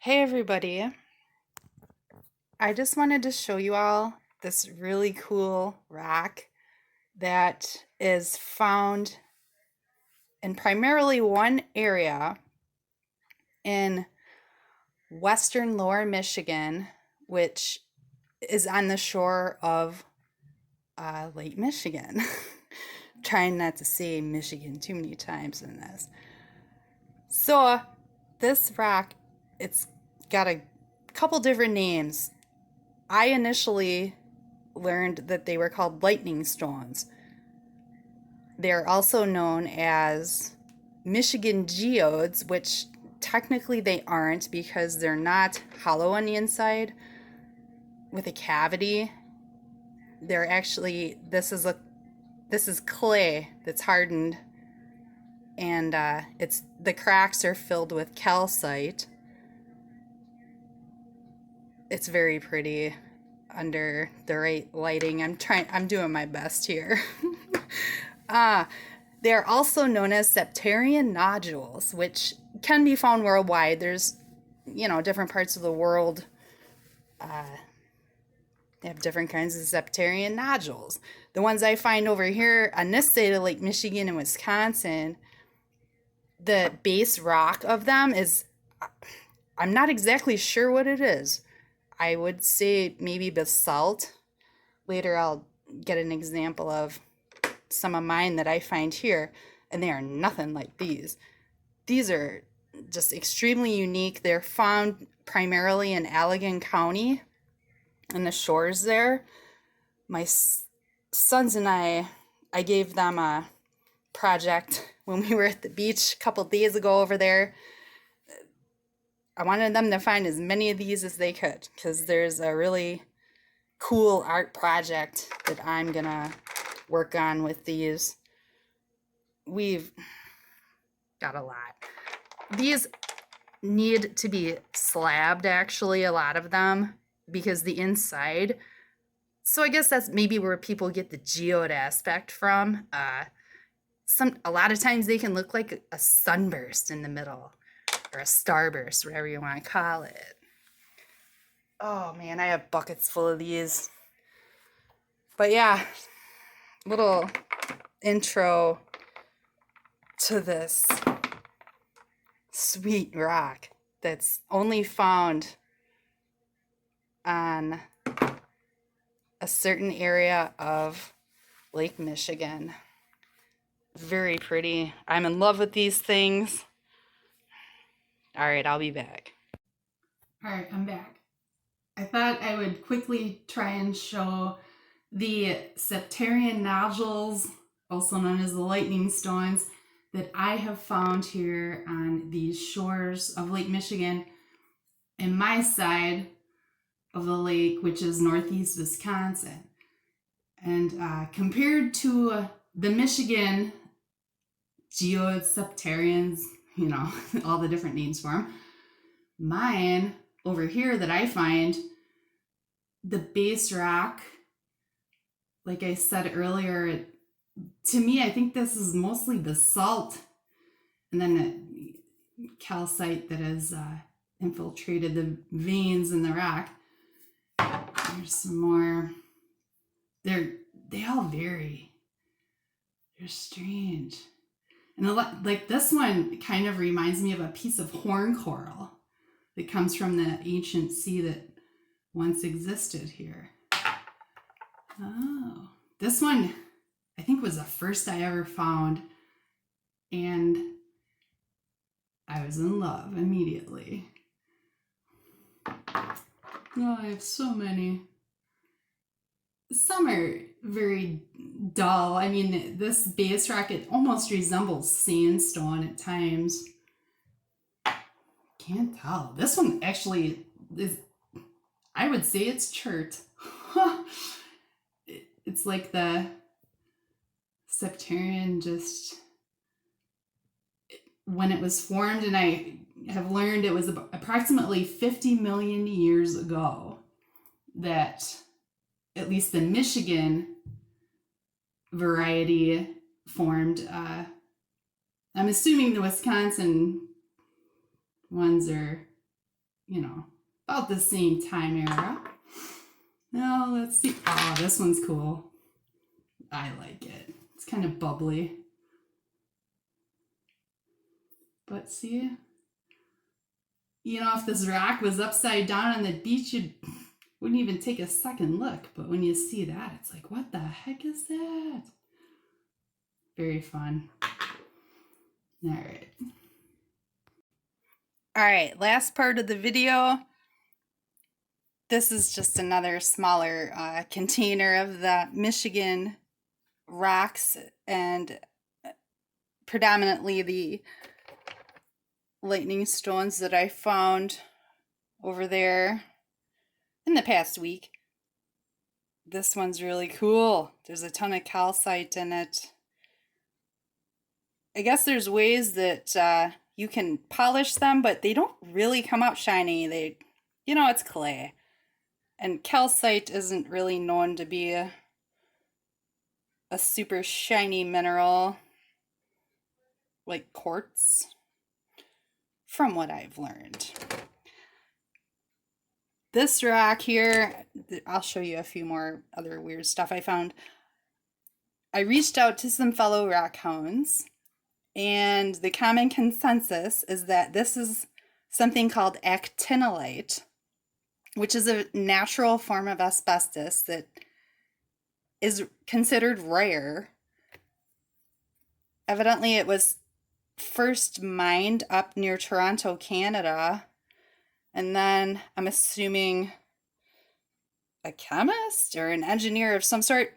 Hey everybody, I just wanted to show you all this really cool rock that is found in primarily one area in western lower Michigan, which is on the shore of Lake Michigan. Trying not to say Michigan too many times in this. So, this rock, it's got a couple different names. I initially learned that they were called lightning stones. They're also known as Michigan geodes, which technically they aren't because they're not hollow on the inside with a cavity. They're actually this is clay that's hardened, and it's the cracks are filled with calcite. It's very pretty under the right lighting. I'm doing my best here. Ah, they are also known as Septarian nodules, which can be found worldwide. There's, different parts of the world they have different kinds of Septarian nodules. The ones I find over here on this side of Lake Michigan and Wisconsin, the base rock of them is, I'm not exactly sure what it is. I would say maybe basalt. Later I'll get an example of some of mine that I find here, and they are nothing like these. These are just extremely unique. They're found primarily in Allegan County and the shores there. My sons and I gave them a project when we were at the beach a couple days ago over there. I wanted them to find as many of these as they could because there's a really cool art project that I'm gonna work on with these. We've got a lot. These need to be slabbed, actually, a lot of them, because the inside. So I guess that's maybe where people get the geode aspect from. A lot of times they can look like a sunburst in the middle, or a starburst, whatever you want to call it. Oh man, I have buckets full of these. But yeah, little intro to this sweet rock that's only found on a certain area of Lake Michigan. Very pretty. I'm in love with these things. All right, I'll be back. All right, I'm back. I thought I would quickly try and show the Septarian nodules, also known as the lightning stones, that I have found here on these shores of Lake Michigan in my side of the lake, which is northeast Wisconsin. And compared to the Michigan geodes, septarians, all the different names for them, mine over here that I find, the base rock, like I said earlier, to me, I think this is mostly basalt, and then the calcite that has infiltrated the veins in the rock. There's some more. They all vary. They're strange. And like this one kind of reminds me of a piece of horn coral that comes from the ancient sea that once existed here. Oh, this one I think was the first I ever found, and I was in love immediately. Oh, I have so many. Some are very dull. I mean, this base rock, it almost resembles sandstone at times. Can't tell. This one actually is, I would say it's chert. It's like the Septarian, just when it was formed, and I have learned it was approximately 50 million years ago that at least the Michigan variety formed. I'm assuming the Wisconsin ones are you know, about the same time era. Now let's see. Oh, this one's cool. I like it. It's kind of bubbly. But see, you know, if this rock was upside down on the beach, you wouldn't even take a second look. But when you see that, it's like, what the heck is that? Very fun. All right. All right, last part of the video. This is just another smaller container of the Michigan rocks, and predominantly the lightning stones that I found over there in the past week. This one's really cool. There's a ton of calcite in it. I guess there's ways that you can polish them, but they don't really come out shiny. They, you know, it's clay. And calcite isn't really known to be a super shiny mineral like quartz, from what I've learned. This rock here, I'll show you a few more other weird stuff I found. I reached out to some fellow rock hounds, and the common consensus is that this is something called actinolite, which is a natural form of asbestos that is considered rare. Evidently, it was first mined up near Toronto, Canada, and then I'm assuming a chemist or an engineer of some sort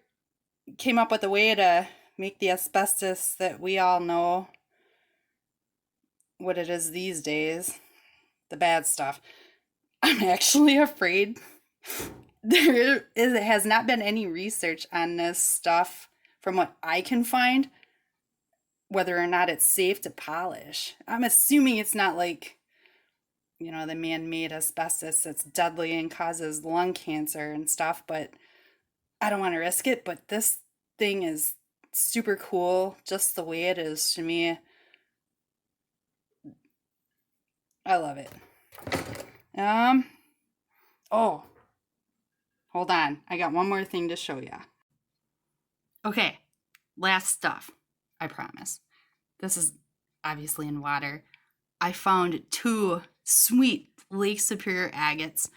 came up with a way to make the asbestos that we all know what it is these days, the bad stuff. I'm actually afraid it has not been any research on this stuff from what I can find, whether or not it's safe to polish. I'm assuming it's not like, you know, the man-made asbestos that's deadly and causes lung cancer and stuff, but I don't want to risk it. But this thing is super cool just the way it is to me. I love it. Oh, hold on. I got one more thing to show you. Okay, last stuff, I promise. This is obviously in water. I found 2 sweet Lake Superior agates.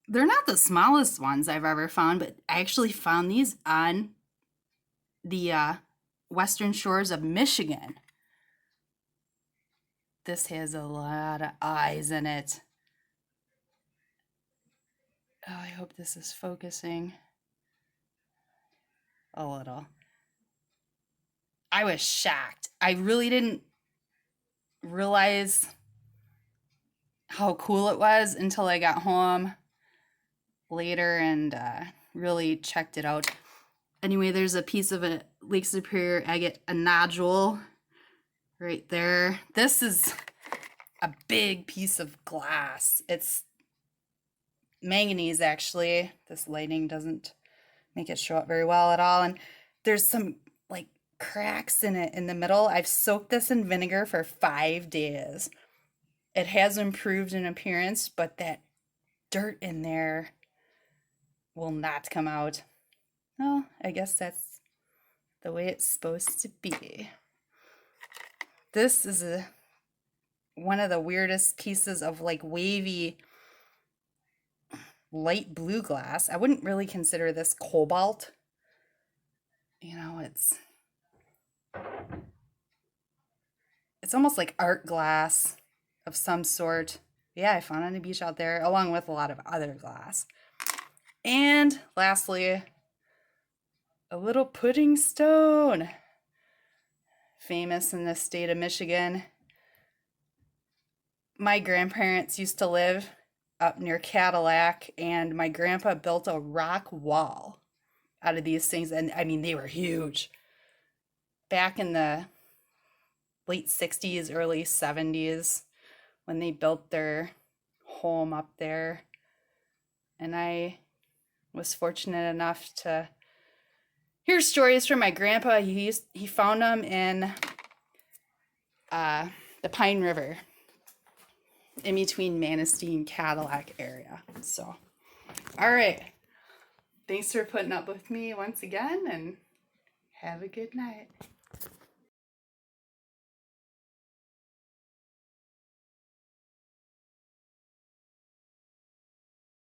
They're not the smallest ones I've ever found, but I actually found these on the western shores of Michigan. This has a lot of eyes in it. Oh, I hope this is focusing a little. I was shocked. I really didn't realize how cool it was until I got home later and really checked it out. Anyway, there's a piece of a Lake Superior agate, a nodule right there. This is a big piece of glass. It's manganese, actually. This lighting doesn't make it show up very well at all. And there's some like cracks in it in the middle. I've soaked this in vinegar for 5 days. It has improved in appearance, but that dirt in there will not come out. Well, I guess that's the way it's supposed to be. This is one of the weirdest pieces of like wavy light blue glass. I wouldn't really consider this cobalt. You know, it's almost like art glass of some sort. Yeah, I found it on the beach out there, along with a lot of other glass. And lastly, a little pudding stone, famous in the state of Michigan. My grandparents used to live up near Cadillac, and my grandpa built a rock wall out of these things, and I mean, they were huge. Back in the late 60s, early 70s, when they built their home up there. And I was fortunate enough to hear stories from my grandpa. He found them in the Pine River. in between Manistee and Cadillac area. So, all right. Thanks for putting up with me once again, and have a good night.